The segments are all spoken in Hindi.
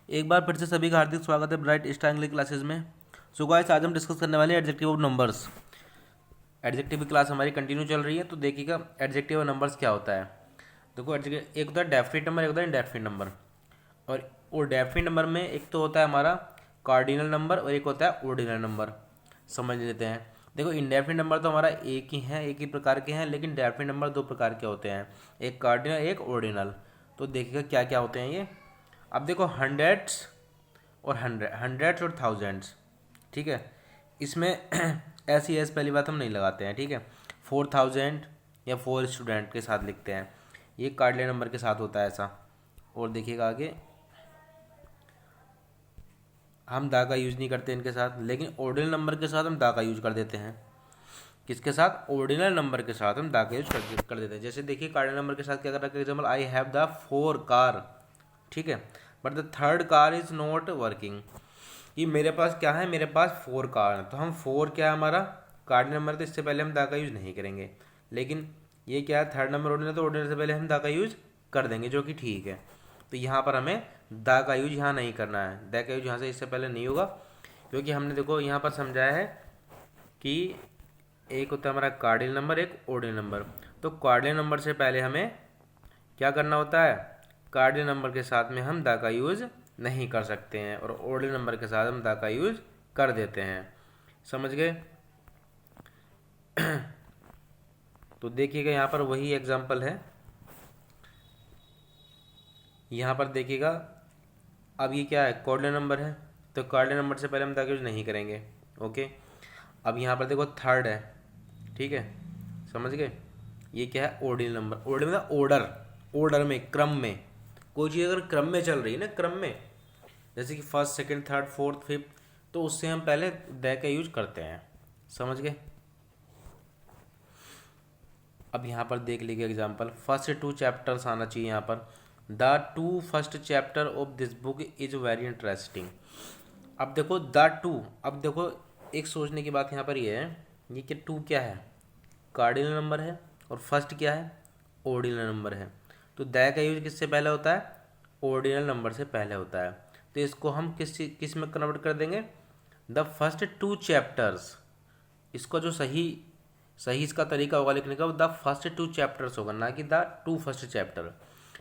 एक बार फिर से सभी का हार्दिक स्वागत है ब्राइट स्टार इंग्लिश क्लासेस में। सो गाइस, आज हम डिस्कस करने वाले हैं एडजेक्टिव ऑफ नंबर्स। एडजेक्टिव की क्लास हमारी कंटिन्यू चल रही है, तो देखिएगा एडजेक्टिव ऑफ नंबर्स क्या होता है। देखो एडजेक्टिव एक होता है डेफिनेट नंबर, एक होता है इंडेफिनेट नंबर। और वो डेफिनेट नंबर में एक तो होता है हमारा कार्डिनल नंबर और एक होता है ऑर्डिनल नंबर। समझ लेते हैं। देखो इंडेफिनेट नंबर तो हमारा एक ही है, एक ही प्रकार के हैं, लेकिन डेफिनेट नंबर दो प्रकार के होते हैं, एक कार्डिनल एक ऑर्डिनल। तो देखिएगा क्या क्या होते हैं ये। अब देखो हंड्रेड्स और हंड्रेड्स और थाउजेंड्स, ठीक है। इसमें ऐसी एस पहली बात हम नहीं लगाते हैं, ठीक है। 4000 या 4 स्टूडेंट के साथ लिखते हैं, ये कार्डिनल नंबर के साथ होता है ऐसा। और देखिएगा आगे, हम दा का यूज नहीं करते इनके साथ, लेकिन ऑर्डिनल नंबर के साथ हम दा का यूज कर देते हैं। किसके साथ? ऑर्डिनल नंबर के साथ हम दा का यूज कर देते हैं। जैसे देखिए कार्डिनल नंबर के साथ क्या कर रखा है, example I have the 4 car, ठीक है, but the third car is not working. कि मेरे पास क्या है, मेरे पास 4 कार है, तो हम 4 क्या है हमारा कार्डिनल नंबर, तो इससे पहले हम दा का यूज नहीं करेंगे। लेकिन ये क्या है, थर्ड नंबर ऑर्डिनल, तो ऑर्डिनल से पहले हम दा का यूज कर देंगे, जो कि ठीक है। तो यहाँ पर हमें दा का यूज यहाँ नहीं करना है, दा का यूज यहाँ से इससे पहले नहीं होगा, क्योंकि हमने देखो यहाँ पर समझाया है कि एक होता है हमारा कार्डिनल नंबर, एक ऑर्डिनल नंबर। तो कार्डिनल नंबर से पहले हमें क्या करना होता है, कार्डिनल नंबर के साथ में हम दा का यूज नहीं कर सकते हैं, और ऑर्डिनल नंबर के साथ हम दा का यूज कर देते हैं। समझ गए? तो देखिएगा यहाँ पर वही एग्जांपल है, यहाँ पर देखिएगा। अब ये क्या है, कार्डिनल नंबर है, तो कार्डिनल नंबर से पहले हम दा का यूज नहीं करेंगे। ओके, अब यहाँ पर देखो थर्ड है, ठीक है, समझ गए। ये क्या है, ऑर्डिनल नंबर। ऑर्डिनल मतलब ऑर्डर, ऑर्डर में, क्रम में। कोई चीज़ अगर क्रम में चल रही है ना, क्रम में, जैसे कि first second third fourth fifth, तो उससे हम पहले द का यूज करते हैं। समझ गए? अब यहाँ पर देख लीजिए एग्जाम्पल, फर्स्ट 2 चैप्टर्स आना चाहिए यहाँ पर। The 2 first chapter of this book is very interesting. अब देखो द 2, अब देखो एक सोचने की बात यहाँ पर ये है, ये कि 2 क्या है, कार्डिनल नंबर है, और फर्स्ट क्या है, ऑर्डिनल नंबर है। तो द का यूज किससे पहले होता है, ऑर्डिनल नंबर से पहले होता है। तो इसको हम किस में कन्वर्ट कर देंगे, द फर्स्ट 2 चैप्टर्स। इसका जो सही सही इसका तरीका होगा लिखने का, द फर्स्ट 2 चैप्टर्स होगा, ना कि द 2 फर्स्ट चैप्टर।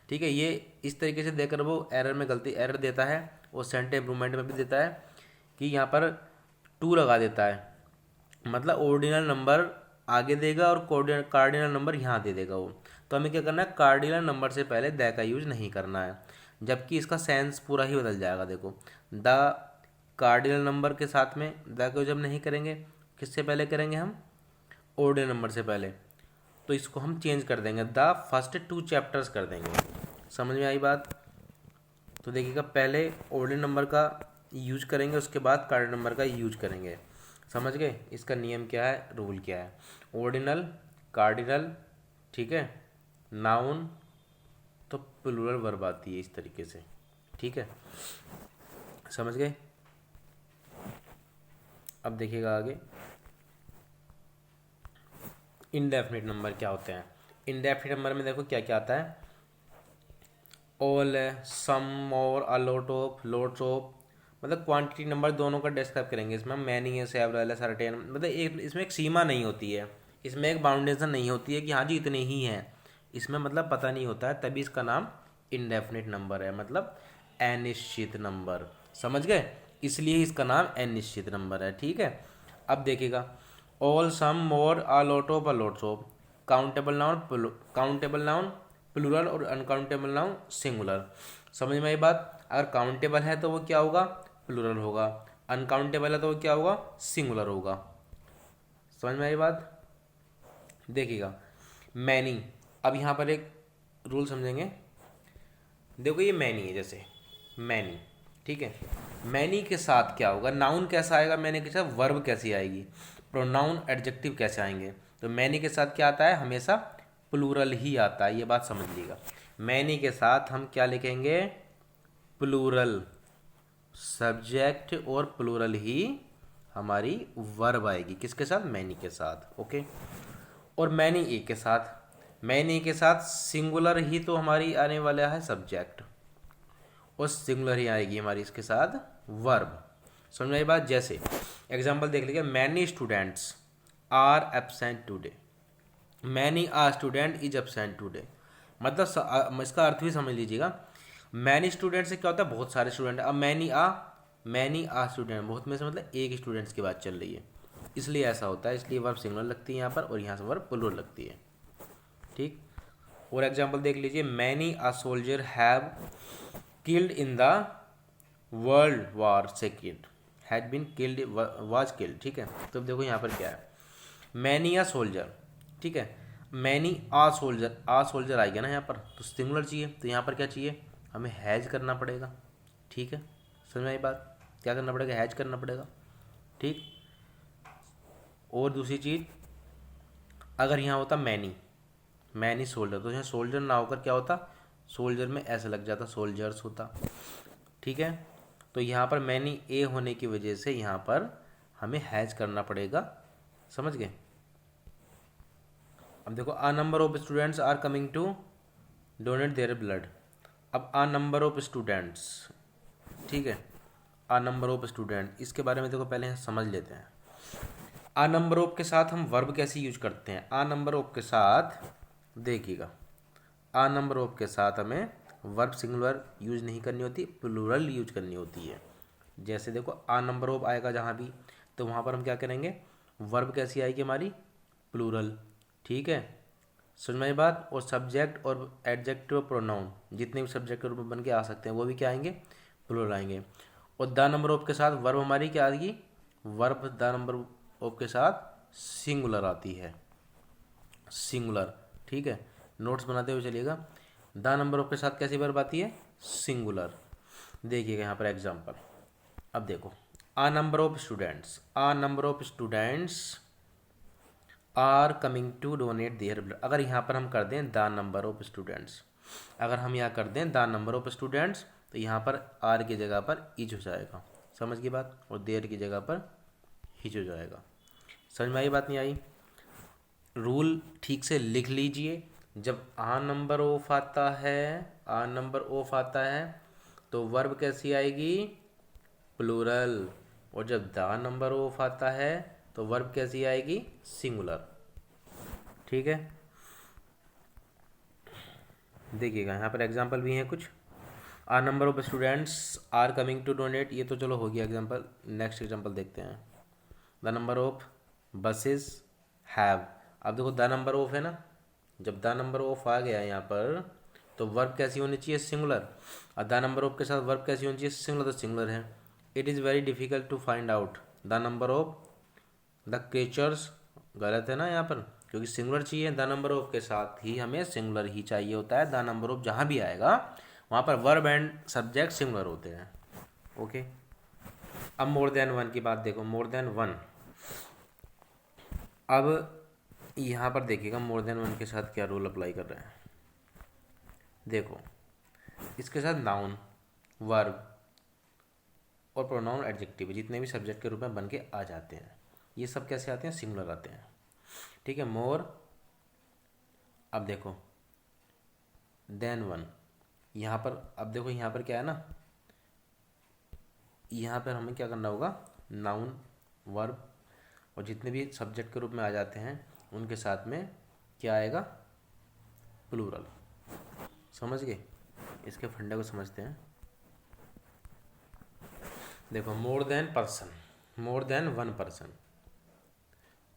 ठीक है, ये इस तरीके से देकर वो एरर में गलती एरर देता है, और सेंटेंस इम्प्रूवमेंट में भी देता है कि यहाँ पर 2 लगा देता है, मतलब ऑर्डिनल नंबर आगे देगा और कार्डिनल नंबर यहाँ दे देगा वो। तो हमें क्या करना है, कार्डिनल नंबर से पहले द का यूज नहीं करना है, जबकि इसका सेंस पूरा ही बदल जाएगा। देखो द कार्डिनल नंबर के साथ में द का यूज हम नहीं करेंगे, किससे पहले करेंगे हम, ऑर्डिनल नंबर से पहले। तो इसको हम चेंज कर देंगे, द फर्स्ट 2 चैप्टर्स कर देंगे। समझ में आई बात? तो देखिएगा पहले ऑर्डिनल नंबर का यूज करेंगे, उसके बाद कार्डिनल नंबर का यूज करेंगे। समझ गए? इसका नियम क्या है, रूल क्या है, ऑर्डिनल कार्डिनल, ठीक है, नाउन, तो प्लूरल वर्ब आती है इस तरीके से, ठीक है। समझ गए? अब देखिएगा आगे, इनडेफिनिट नंबर क्या होते हैं। इनडेफिनिट नंबर में देखो क्या क्या आता है, ऑल है, सम और अ लॉट ऑफ, लॉट्स ऑफ, मतलब क्वांटिटी नंबर दोनों का डिस्क्राइब करेंगे। इसमें मैनी है, सेवरल है, सर्टेन, मतलब एक इसमें एक सीमा नहीं होती है, इसमें एक बाउंडेशन नहीं होती है कि हाँ जी इतने ही हैं। इसमें मतलब पता नहीं होता है, तभी इसका नाम इनडेफिनिट नंबर है, मतलब अनिश्चित नंबर। समझ गए? इसलिए इसका नाम अनिश्चित नंबर है, ठीक है। अब देखिएगा, all, some, more, a lot of, a lots of, countable noun plural और अनकाउंटेबल नाउन सिंगुलर। समझ में आई बात? अगर काउंटेबल है तो वो क्या होगा, प्लूरल होगा, अनकाउंटेबल है तो वो क्या होगा, सिंगुलर होगा। समझ में आई बात? देखिएगा मैनी, अब यहाँ पर एक रूल समझेंगे। देखो ये मैनी है, जैसे मैनी, ठीक है, मैनी के साथ क्या होगा, नाउन कैसा आएगा, मैनी के साथ वर्ब कैसी आएगी, प्रोनाउन एडजेक्टिव कैसे आएंगे। तो मैनी के साथ क्या आता है, हमेशा प्लूरल ही आता है, ये बात समझ लीजिएगा। मैनी के साथ हम क्या लिखेंगे, प्लूरल सब्जेक्ट, और प्लूरल ही हमारी वर्ब आएगी, किसके साथ, मैनी के साथ। ओके, और मैनी ए के साथ, मैनी के साथ सिंगुलर ही तो हमारी आने वाला है सब्जेक्ट, और सिंगुलर ही आएगी हमारी इसके साथ वर्ब। समझ में आई बात। जैसे एग्जाम्पल देख लीजिए, many students are absent today, many are student is absent today. मतलब इसका अर्थ भी समझ लीजिएगा, मैनी स्टूडेंट से क्या होता है, बहुत सारे स्टूडेंट। अब मैनी आ स्टूडेंट, बहुत में से मतलब एक स्टूडेंट्स की बात चल रही है, इसलिए ऐसा होता है। इसलिए वर्ब सिंगुलर लगती है यहाँ पर और यहाँ से वर्ब प्लूरल लगती है। ठीक। और एग्जांपल देख लीजिए, many a soldier have killed in the world war second, had been killed was killed. ठीक है, तो अब देखो यहाँ पर क्या है, मैनी आ सोल्जर। ठीक है, मैनी आ सोल्जर आ गया ना यहाँ पर, तो सिंगुलर चाहिए, तो यहाँ पर क्या चाहिए, हमें हैज करना पड़ेगा। ठीक है, समझ में आई बात। क्या करना पड़ेगा, हैज करना पड़ेगा। ठीक। और दूसरी चीज़, अगर यहाँ होता मैनी सोल्जर, तो यहाँ सोल्जर ना होकर क्या होता, सोल्जर में ऐसा लग जाता, सोल्जर्स होता। ठीक है, तो यहाँ पर मैनी ए होने की वजह से यहाँ पर हमें हैज करना पड़ेगा। समझ गए। अब देखो, a number of students are coming to donate their blood. अब आ नंबर ऑफ स्टूडेंट्स, ठीक है, आ नंबर ऑफ स्टूडेंट, इसके बारे में देखो पहले समझ लेते हैं। आ नंबर ऑफ के साथ हम वर्ब कैसे यूज करते हैं। आ नंबर ऑफ के साथ देखिएगा, आ नंबर ऑफ के साथ हमें वर्ब सिंगुलर यूज नहीं करनी होती, प्लूरल यूज करनी होती है। जैसे देखो, आ नंबर ऑफ आएगा जहाँ भी, तो वहाँ पर हम क्या करेंगे, वर्ब कैसी आएगी हमारी, प्लूरल। ठीक है, समझ में आई बात। और सब्जेक्ट और एडजेक्टिव प्रोनाउन जितने भी सब्जेक्ट के रूप में बन के आ सकते हैं वो भी क्या आएंगे, प्लूरल आएंगे। और द नंबर ऑफ के साथ वर्ब हमारी क्या आएगी, वर्ब द नंबर ऑफ के साथ सिंगुलर आती है, सिंगुलर। ठीक है, नोट्स बनाते हुए चलिएगा। द नंबर ऑफ के साथ कैसी वर्ब आती है, सिंगुलर। देखिएगा यहाँ पर एग्जांपल। अब देखो, a number of students, a number of students are coming to donate their blood. अगर यहाँ पर हम कर दें द नंबर ऑफ स्टूडेंट्स, अगर हम यहाँ कर दें द नंबर ऑफ स्टूडेंट्स, तो यहाँ पर आर की जगह पर इज हो जाएगा। समझ की बात। और देयर की जगह पर हिज हो जाएगा। समझ में आई बात, नहीं आई। रूल ठीक से लिख लीजिए। जब आ नंबर ऑफ आता है, आ नंबर ऑफ आता है तो वर्ब कैसी आएगी, प्लूरल। और जब द नंबर ऑफ आता है तो वर्ब कैसी आएगी, सिंगुलर। ठीक है, देखिएगा यहाँ पर एग्जांपल भी हैं कुछ। A number of students are coming to donate, ये तो चलो हो गया एग्जांपल। नेक्स्ट एग्जांपल देखते हैं। The number of buses have. अब देखो, द नंबर ऑफ है ना, जब द नंबर ऑफ आ गया यहाँ पर तो वर्ब कैसी होनी चाहिए, सिंगुलर। और द नंबर ऑफ के साथ वर्ब कैसी होनी चाहिए, सिंगुलर, तो सिंगुलर है। It is very difficult to find out the number of the creatures, गलत है ना यहाँ पर, क्योंकि सिंगुलर चाहिए। द नंबर ऑफ के साथ ही हमें सिंगुलर ही चाहिए होता है। द नंबर ऑफ जहाँ भी आएगा वहाँ पर वर्ब एंड सब्जेक्ट सिंगुलर होते हैं। ओके। अब मोर देन वन की बात देखो, मोर देन वन। अब यहाँ पर देखिएगा, मोर देन वन के साथ क्या रूल अप्लाई कर रहे हैं। देखो, इसके साथ नाउन, वर्ब और प्रोनाउन, एडजेक्टिव जितने भी सब्जेक्ट के रूप में बन के आ जाते हैं, ये सब कैसे आते हैं, सिंगुलर आते हैं। ठीक है, मोर। अब देखो, देन वन, यहाँ पर अब देखो, यहाँ पर क्या है ना, यहाँ पर हमें क्या करना होगा, नाउन, वर्ब और जितने भी सब्जेक्ट के रूप में आ जाते हैं उनके साथ में क्या आएगा, प्लूरल। समझ गए। इसके फंडे को समझते हैं। देखो, more than person, more than one person.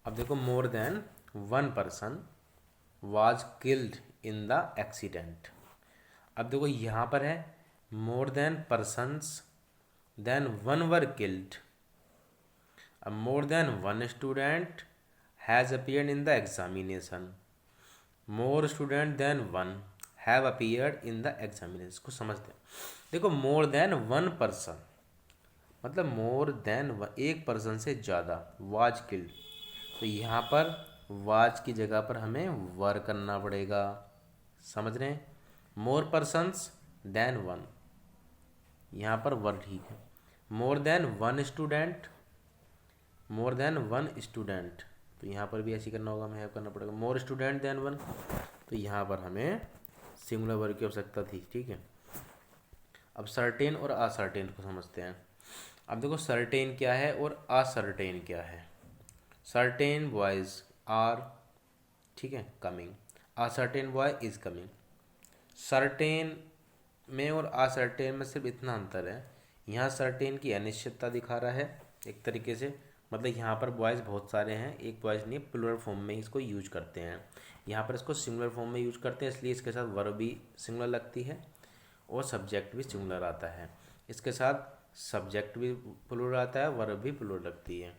अब देखो, more than one person was killed in the accident. अब देखो, यहाँ पर है more than persons, than one were killed. अब more than one student has appeared in the examination, more student than one have appeared in the examination. को समझते हैं। देखो, मोर देन वन पर्सन मतलब मोर देन एक पर्सन से ज़्यादा, वाज किल्ड, तो यहाँ पर वाज की जगह पर हमें वर करना पड़ेगा। समझ रहे हैं। मोर पर्सन्स देन वन, यहाँ पर वर ठीक है। मोर देन वन स्टूडेंट, मोर देन वन स्टूडेंट, तो यहाँ पर भी ऐसे करना होगा, हमें हैव करना पड़ेगा। मोर स्टूडेंट देन वन, तो यहाँ पर हमें सिंगुलर वर्ब की आवश्यकता थी। ठीक है, अब सर्टेन और असर्टेन को समझते हैं। अब देखो सर्टेन क्या है और असर्टेन क्या है। सर्टेन बॉयज आर, ठीक है, coming, ascertain boy is coming. Certain में और असर्टेन में सिर्फ इतना अंतर है, यहाँ सर्टेन की अनिश्चितता दिखा रहा है एक तरीके से, मतलब यहाँ पर बॉयज़ बहुत सारे हैं, एक बॉयज़ नहीं, प्लूरल फॉर्म में इसको यूज करते हैं। यहाँ पर इसको सिंगुलर फॉर्म में यूज करते हैं, इसलिए इसके साथ वर्ब भी सिंगुलर लगती है और सब्जेक्ट भी सिंगुलर आता है। इसके साथ सब्जेक्ट भी प्लूरल आता है, वर्ब भी प्लूरल लगती है।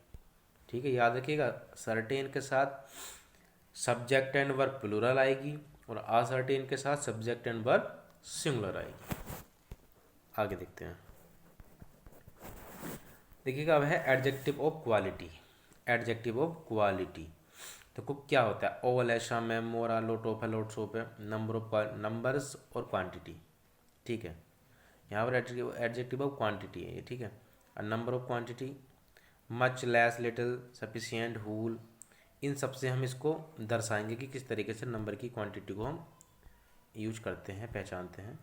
ठीक है, याद रखिएगा, सर्टेन के साथ सब्जेक्ट एंड वर्ब प्लूरल आएगी और असर्टेन के साथ सब्जेक्ट एंड वर्ब सिंगुलर आएगी। आगे देखते हैं। देखिएगा अब है adjective of quality. Adjective of quality देखो क्या होता है, ओवल है, शाम है, मोर आ, लोट ऑफ है, लोट सोप है, नंबर ऑफ नंबर्स और क्वांटिटी। ठीक है, यहाँ पर एडजेक्टिव ऑफ क्वांटिटी है ये, ठीक है। और number of quantity, much, less, little, sufficient, whole, इन सब से हम इसको दर्शाएंगे कि किस तरीके से नंबर की क्वांटिटी को हम यूज करते हैं, पहचानते हैं।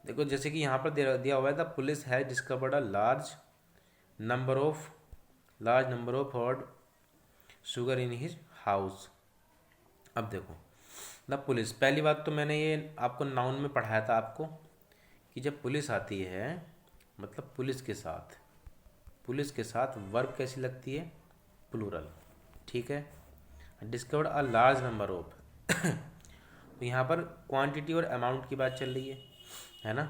देखो जैसे कि यहाँ पर दिया हुआ है, the police has discovered a large number of hoard sugar in his house. अब देखो द पुलिस, पहली बात तो मैंने ये आपको नाउन में पढ़ाया था आपको कि जब पुलिस आती है मतलब पुलिस के साथ वर्ब कैसी लगती है, प्लूरल। ठीक है, discovered a large number of तो यहाँ पर क्वांटिटी और अमाउंट की बात चल रही है ना।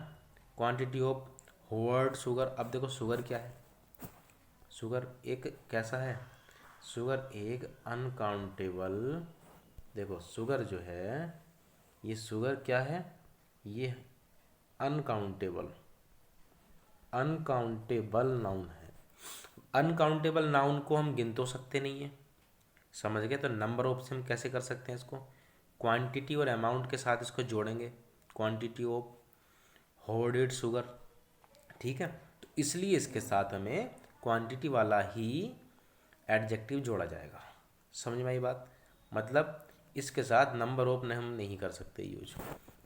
Quantity of hovered sugar. अब देखो शुगर क्या है, शुगर एक कैसा है, शुगर एक अनकाउंटेबल, देखो शुगर जो है ये शुगर क्या है, ये अनकाउंटेबल नाउन है। अनकाउंटेबल नाउन को हम गिन तो सकते नहीं है, समझ गए। तो नंबर ऑफ से हम कैसे कर सकते हैं इसको, क्वांटिटी और अमाउंट के साथ इसको जोड़ेंगे, क्वांटिटी ऑफ होर्डेड शुगर। ठीक है, तो इसलिए इसके साथ हमें क्वांटिटी वाला ही एडजेक्टिव जोड़ा जाएगा। समझ में आई बात, मतलब इसके साथ नंबर ऑफ ने हम नहीं कर सकते यूज,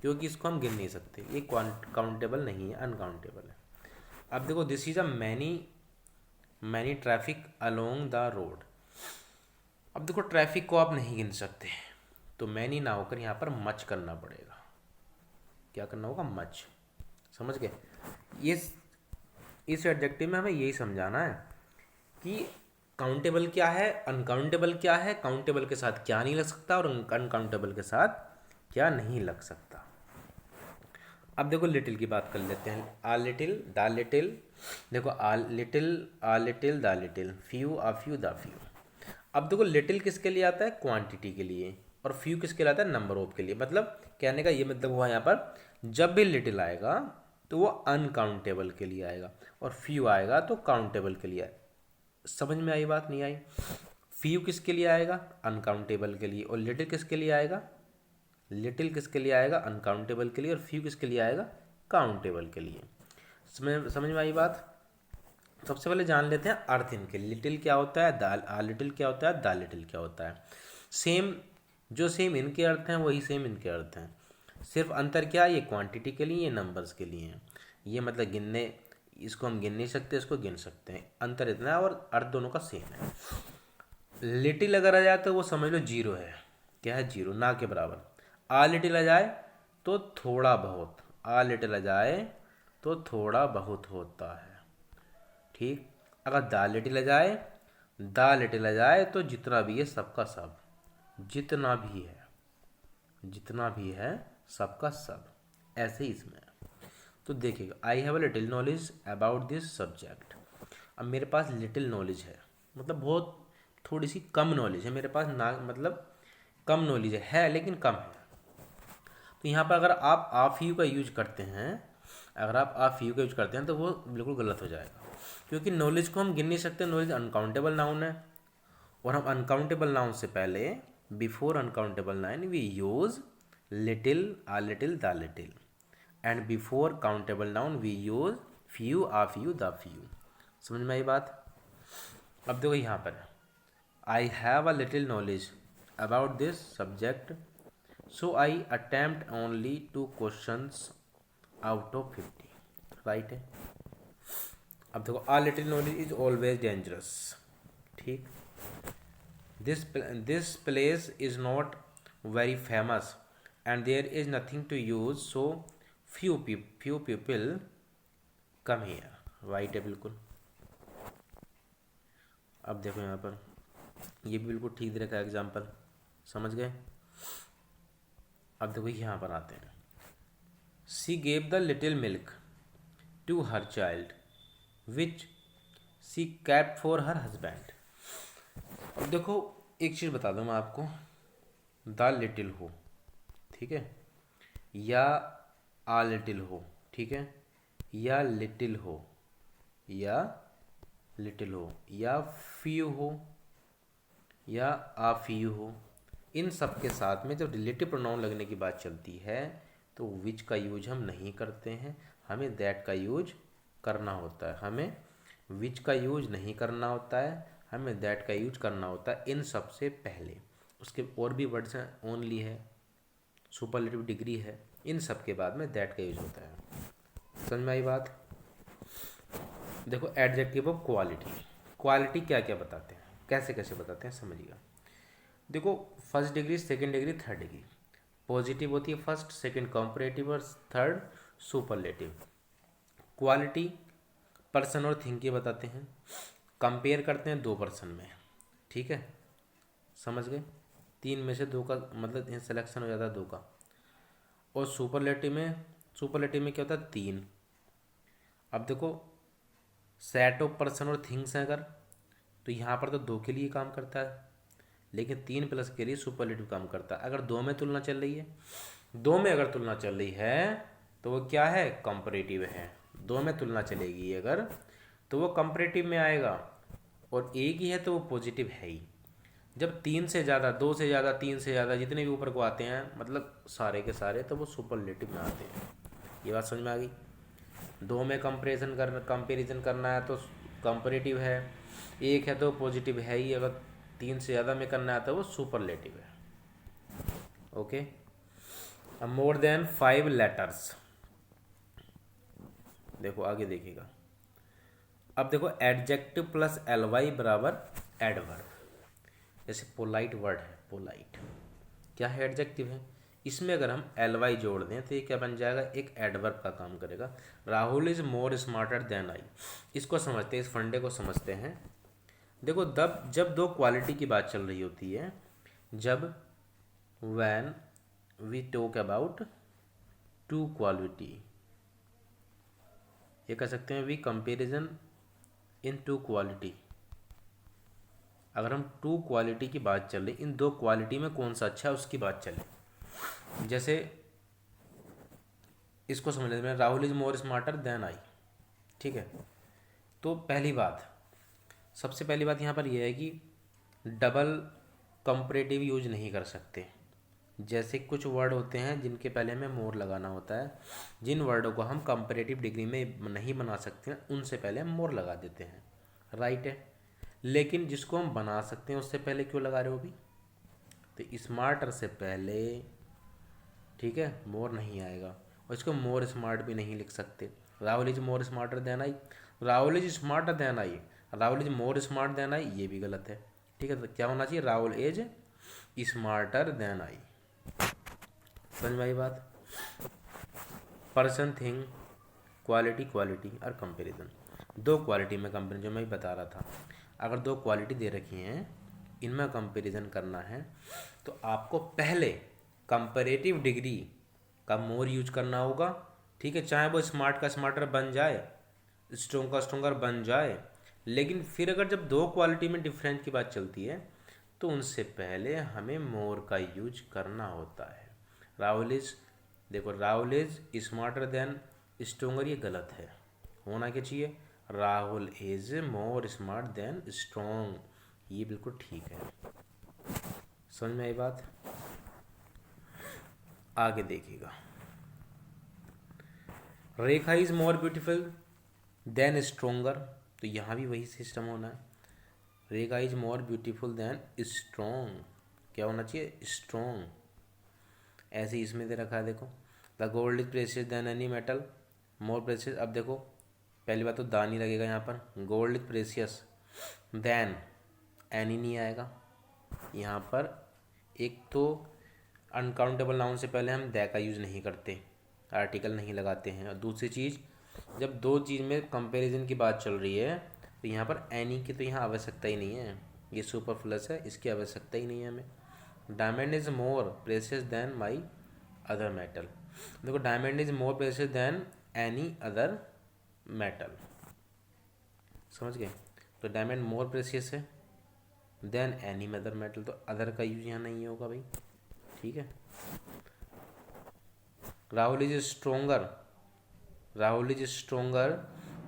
क्योंकि इसको हम गिन नहीं सकते, ये काउंटेबल नहीं है, अनकाउंटेबल है। अब देखो this is a many traffic along the road. अब देखो ट्रैफिक को आप नहीं गिन सकते, तो मैनी ना होकर यहाँ पर मच करना पड़ेगा। क्या करना होगा, मच। समझ गए। ये इस एडजेक्टिव में हमें यही समझाना है कि काउंटेबल क्या है, अनकाउंटेबल क्या है, काउंटेबल के साथ क्या नहीं लग सकता और अनकाउंटेबल के साथ क्या नहीं लग सकता। अब देखो लिटिल की बात कर लेते हैं। आ लिटिल, द लिटिल, देखो a little the little, few, a few, the few. अब देखो लिटिल किसके लिए आता है, क्वांटिटी के लिए, और फ्यू किसके लिए आता है, नंबर ऑफ के लिए। मतलब कहने का ये मतलब हुआ यहाँ पर जब भी लिटिल आएगा तो वो अनकाउंटेबल के लिए आएगा और फ्यू आएगा तो काउंटेबल के लिए आएगा। समझ में आई बात, नहीं आई। फ्यू किसके लिए आएगा, अनकाउंटेबल के लिए, और लिटिल किसके लिए आएगा, अनकाउंटेबल के लिए, और फ्यू किसके लिए आएगा, काउंटेबल के लिए। समझ में आई बात। सबसे पहले जान लेते हैं अर्थ इनके। लिटिल क्या होता है, आ लिटिल क्या होता है, द लिटिल क्या होता है। सेम इनके अर्थ हैं वही सेम इनके अर्थ हैं, सिर्फ अंतर क्या है, ये क्वांटिटी के लिए, ये नंबर्स के लिए हैं। ये मतलब गिनने, इसको हम गिन नहीं सकते, इसको गिन सकते हैं, अंतर इतना है, और अर्थ दोनों का सेम है। लिटिल अगर आ जाए तो वो समझ लो जीरो है, क्या है, जीरो, ना के बराबर। आ लिटिल आ जाए तो थोड़ा बहुत, आ लिटिल आ जाए तो थोड़ा बहुत होता है। ठीक, अगर द लिटिल आ जाए तो जितना भी है सबका सब, जितना भी है सबका सब, ऐसे ही इसमें। तो देखिएगा, आई have a little knowledge about this subject. अब मेरे पास लिटिल नॉलेज है, मतलब बहुत थोड़ी सी कम नॉलेज है मेरे पास, ना मतलब कम नॉलेज है लेकिन कम है। तो यहाँ पर अगर आप ऑफ यू का यूज करते हैं, तो वो बिल्कुल गलत हो जाएगा, क्योंकि नॉलेज को हम गिन नहीं सकते, नॉलेज अनकाउंटेबल नाउन है, और हम अनकाउंटेबल नाउन से पहले before uncountable noun we use little, a little, the little, and before countable noun we use few, a few, the few. समझ में आई बात। अब देखो यहाँ पर I have a little knowledge about this subject, so I attempt only 2 questions out of 50। Right है। अब देखो a little knowledge is always dangerous, ठीक। This place is not very famous and there is nothing to use so few people come here, right है बिल्कुल। अब देखो यहाँ पर ये भी बिल्कुल ठीक दे रखा है एग्जाम्पल, समझ गए। अब देखो यहाँ पर आते हैं। She gave the little milk to her child which she kept for her husband. अब देखो एक चीज़ बता दूँ मैं आपको, द लिटिल हो, ठीक है, या आ लिटिल हो, ठीक है, या लिटिल हो, या लिटिल हो, या फ्यू हो, या आ फ्यू हो, इन सब के साथ में जब रिलेटिव प्रोनाउन लगने की बात चलती है तो विच का यूज हम नहीं करते हैं, हमें दैट का यूज करना होता है। हमें विच का यूज नहीं करना होता है, हमें दैट का यूज करना होता है इन सब से पहले। उसके और भी वर्ड्स हैं, ओनली है, सुपरलेटिव डिग्री है, इन सब के बाद में दैट का यूज होता है। समझ में आई बात। देखो एडजेक्टिव ऑफ क्वालिटी, क्वालिटी क्या क्या बताते हैं, कैसे कैसे बताते हैं समझिएगा। देखो first degree, second degree, third degree. Positive होती है फर्स्ट, सेकंड कंपैरेटिव और थर्ड सुपरलेटिव। क्वालिटी पर्सन और थिंग के बताते हैं, कंपेयर करते हैं दो पर्सन में, ठीक है, समझ गए। तीन में से दो का मतलब सिलेक्शन हो जाता है दो का। और सुपरलेटिव में क्या होता है, तीन। अब देखो सेट ऑफ पर्सन और थिंग्स हैं अगर, तो यहाँ पर तो दो के लिए काम करता है, लेकिन तीन प्लस के लिए सुपरलेटिव काम करता है। अगर दो में तुलना चल रही है, दो में अगर तुलना चल रही है तो वो क्या है, कंपैरेटिव है। दो में तुलना चलेगी अगर तो वो कंपैरेटिव में आएगा, और एक ही है तो वो पॉजिटिव है ही। जब तीन से ज़्यादा, दो से ज़्यादा, तीन से ज़्यादा, जितने भी ऊपर को आते हैं मतलब सारे के सारे, तो वो सुपरलेटिव में आते हैं। ये बात समझ में आ गई। दो में कंपेरिजन करना है तो कंपैरेटिव है, एक है तो पॉजिटिव है ही, अगर तीन से ज़्यादा में करना है तो वो सुपरलेटिव है। ओके। अब मोर देन 5 लेटर्स, देखो आगे देखिएगा। अब देखो एडजेक्टिव प्लस एलवाई बराबर एडवर्ब। जैसे पोलाइट वर्ड है, पोलाइट क्या है, एडजेक्टिव है, इसमें अगर हम एलवाई जोड़ दें तो ये क्या बन जाएगा, एक एडवर्ब का काम करेगा। Rahul is more smarter than I, इसको समझते हैं, इस फंडे को समझते हैं। देखो जब दो क्वालिटी की बात चल रही होती है, जब when we talk about to quality, ये कह सकते हैं we comparison in to quality. अगर हम टू क्वालिटी की बात चल रही, इन दो क्वालिटी में कौन सा अच्छा है उसकी बात चले। जैसे इसको समझ लेते हैं, Rahul is more smarter than I, ठीक है। तो सबसे पहली बात यहाँ पर यह है कि डबल कंपैरेटिव यूज नहीं कर सकते। जैसे कुछ वर्ड होते हैं जिनके पहले हमें मोर लगाना होता है, जिन वर्डों को हम कंपैरेटिव डिग्री में नहीं बना सकते हैं उनसे पहले हम मोर लगा देते हैं, राइट है। लेकिन जिसको हम बना सकते हैं उससे पहले क्यों लगा रहे हो अभी, तो स्मार्टर से पहले, ठीक है, मोर नहीं आएगा। और इसको मोर स्मार्ट भी नहीं लिख सकते। Rahul is more smarter than I, Rahul is smarter than I, Rahul is more smart than I, ये भी गलत है, ठीक है। तो क्या होना चाहिए, Rahul is smarter than I. समझ में आई बात। पर्सन, थिंग, क्वालिटी और कंपैरिजन, दो क्वालिटी में कंपेरिजन, जो मैं बता रहा था। अगर दो क्वालिटी दे रखी हैं, इनमें कंपैरिजन करना है तो आपको पहले कंपैरेटिव डिग्री का मोर यूज करना होगा, ठीक है। चाहे वो स्मार्ट का स्मार्टर बन जाए, स्ट्रोंग का स्ट्रोंगर बन जाए, लेकिन फिर अगर जब दो क्वालिटी में डिफरेंस की बात चलती है तो उनसे पहले हमें मोर का यूज करना होता है। राहुल इज, देखो Rahul is smarter then stronger, ये गलत है, होना क्या चाहिए, Rahul is more smart then strong, ये बिल्कुल ठीक है। समझ में आई बात। आगे देखिएगा, Rekha is more beautiful than stronger, तो यहाँ भी वही सिस्टम होना है, Rekha is more beautiful than strong, क्या होना चाहिए, स्ट्रोंग। ऐसे ही इसमें दे रखा है, देखो the gold is precious than any metal, more precious, अब देखो पहली बात तो दानी लगेगा यहाँ पर, gold is precious, than any नहीं आएगा यहाँ पर। एक तो अनकाउंटेबल नाउन से पहले हम दै का यूज़ नहीं करते, आर्टिकल नहीं लगाते हैं। और दूसरी चीज़, जब दो चीज़ में कंपैरिजन की बात चल रही है तो यहाँ पर एनी की तो यहाँ आवश्यकता ही नहीं है, ये सुपरफ्लस है, इसकी आवश्यकता ही नहीं है हमें। Diamond is more precious than my other metal, देखो diamond is more precious than any other metal, समझ गए। तो डायमंड मोर प्रेशियस है देन एनी अदर मेटल, तो अदर का यूज यहाँ नहीं होगा भाई, ठीक है। Rahul is stronger, Rahul is stronger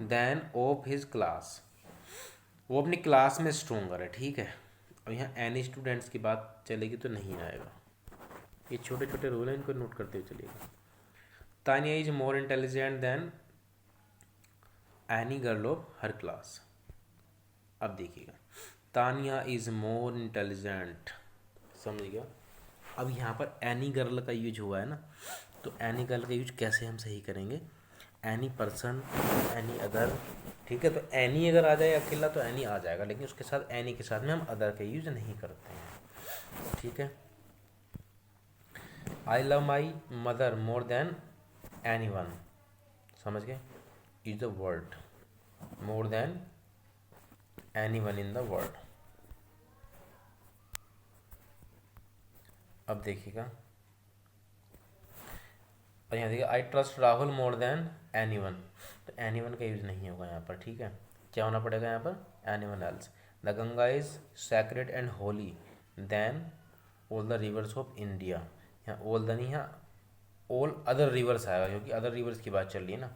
than of his class, वो अपनी क्लास में स्ट्रोंगर है, ठीक है। और यहाँ एनी स्टूडेंट्स की बात चलेगी तो नहीं आएगा, ये छोटे छोटे रूल हैं, इनको नोट करते हुए चलिएगा। Tania is more intelligent then any girl of her class, अब देखिएगा तानिया इज मोर इंटेलिजेंट, समझ गया। अब यहाँ पर एनी गर्ल का यूज हुआ है ना, तो एनी गर्ल का यूज कैसे हम सही करेंगे, एनी पर्सन, एनी अदर, ठीक है। तो एनी अगर आ जाए अकेला तो एनी आ जाएगा, लेकिन उसके साथ एनी के साथ में हम अदर का यूज नहीं करते हैं, ठीक है। I love my mother more than any one, समझ गए, is the word more than any one in the world. अब देखिएगा, और यहाँ देखिए I trust Rahul more than any one, तो एनी वन का यूज़ नहीं होगा यहाँ पर, ठीक है। क्या होना पड़ेगा यहाँ पर, any one else. The Ganga is sacred and holy than all the rivers of India, यहाँ ऑल द नहीं, यहाँ ऑल अदर रिवर्स आएगा, क्योंकि अदर रिवर्स की बात चल रही है ना,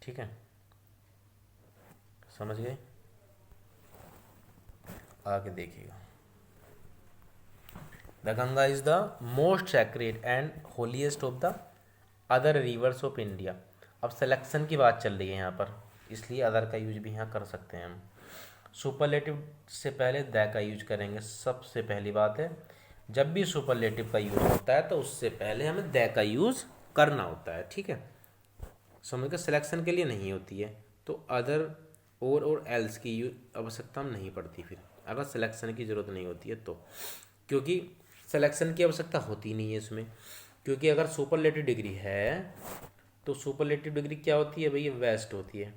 ठीक है, समझ गए। आगे देखिएगा, the Ganga is the most sacred and holiest of the other rivers of India. अब सिलेक्शन की बात चल रही है यहाँ पर, इसलिए अदर का यूज भी यहाँ कर सकते हैं हम। सुपरलेटिव से पहले द का यूज करेंगे, सबसे पहली बात है, जब भी सुपरलेटिव का यूज होता है तो उससे पहले हमें द का यूज करना होता है, ठीक है। समझ के सिलेक्शन के लिए नहीं होती है, तो अदर और एल्स की आवश्यकता नहीं पड़ती फिर, अगर सिलेक्शन की ज़रूरत नहीं होती है तो, क्योंकि सिलेक्शन की आवश्यकता होती नहीं है इसमें, क्योंकि अगर सुपरलेटिव डिग्री है तो सुपरलेटिव डिग्री क्या होती है भैया, बेस्ट होती है,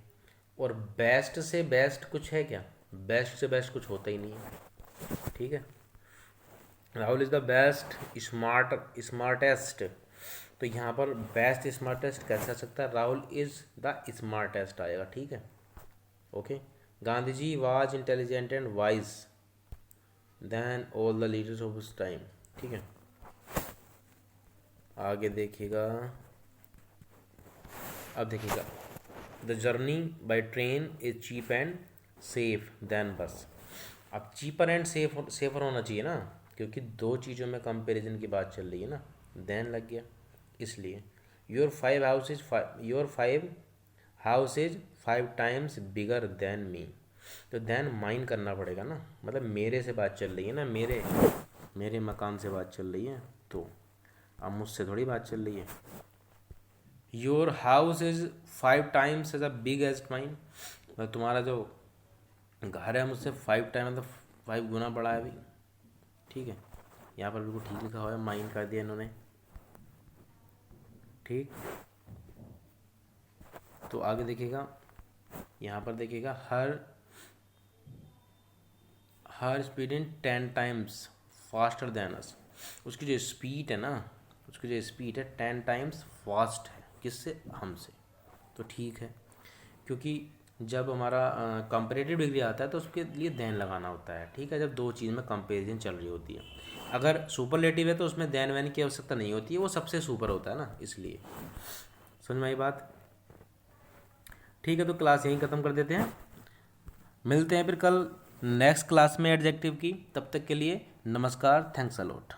और बेस्ट से बेस्ट कुछ है क्या, बेस्ट से बेस्ट कुछ होता ही नहीं है, ठीक है। Rahul is the best smartest, तो यहाँ पर बेस्ट स्मार्टेस्ट कैसे आ सकता है, राहुल इज़ द स्मार्टेस्ट आएगा, ठीक है, okay. Gandhi ji was intelligent and wise than all the leaders of उस टाइम, ठीक है। आगे देखिएगा, अब देखिएगा, the journey by train is cheap and safe than bus. अब चीपर एंड सेफर होना चाहिए ना, क्योंकि दो चीज़ों में कंपैरिजन की बात चल रही है ना, देन लग गया, इसलिए your five house is 5 times bigger than me, तो देन माइन करना पड़ेगा ना, मतलब मेरे से बात चल रही है ना, मेरे मकान से बात चल रही है, तो अब मुझसे थोड़ी बात चल रही है। Your house is 5 times as a big as mine, मतलब तुम्हारा जो घर है मुझसे 5 टाइम, मतलब 5 गुना बड़ा है भाई, ठीक है। यहाँ पर बिल्कुल ठीक लिखा हुआ है, माइन कर दिया इन्होंने, ठीक। तो आगे देखिएगा, यहाँ पर देखिएगा, her speed in 10 times faster than us, उसकी जो स्पीड है ना, उसकी जो स्पीड है 10 टाइम्स फास्ट है, किससे, हमसे, तो ठीक है। क्योंकि जब हमारा कंपेरेटिव डिग्री आता है तो उसके लिए देन लगाना होता है, ठीक है, जब दो चीज़ में कंपेरिजन चल रही होती है। अगर सुपरलेटिव है तो उसमें देन वैन की आवश्यकता नहीं होती है, वो सबसे सुपर होता है ना, इसलिए। समझ में आई बात, ठीक है। तो क्लास यहीं ख़त्म कर देते हैं, मिलते हैं फिर कल नेक्स्ट क्लास में एडजेक्टिव की, तब तक के लिए नमस्कार, थैंक्स अ लॉट।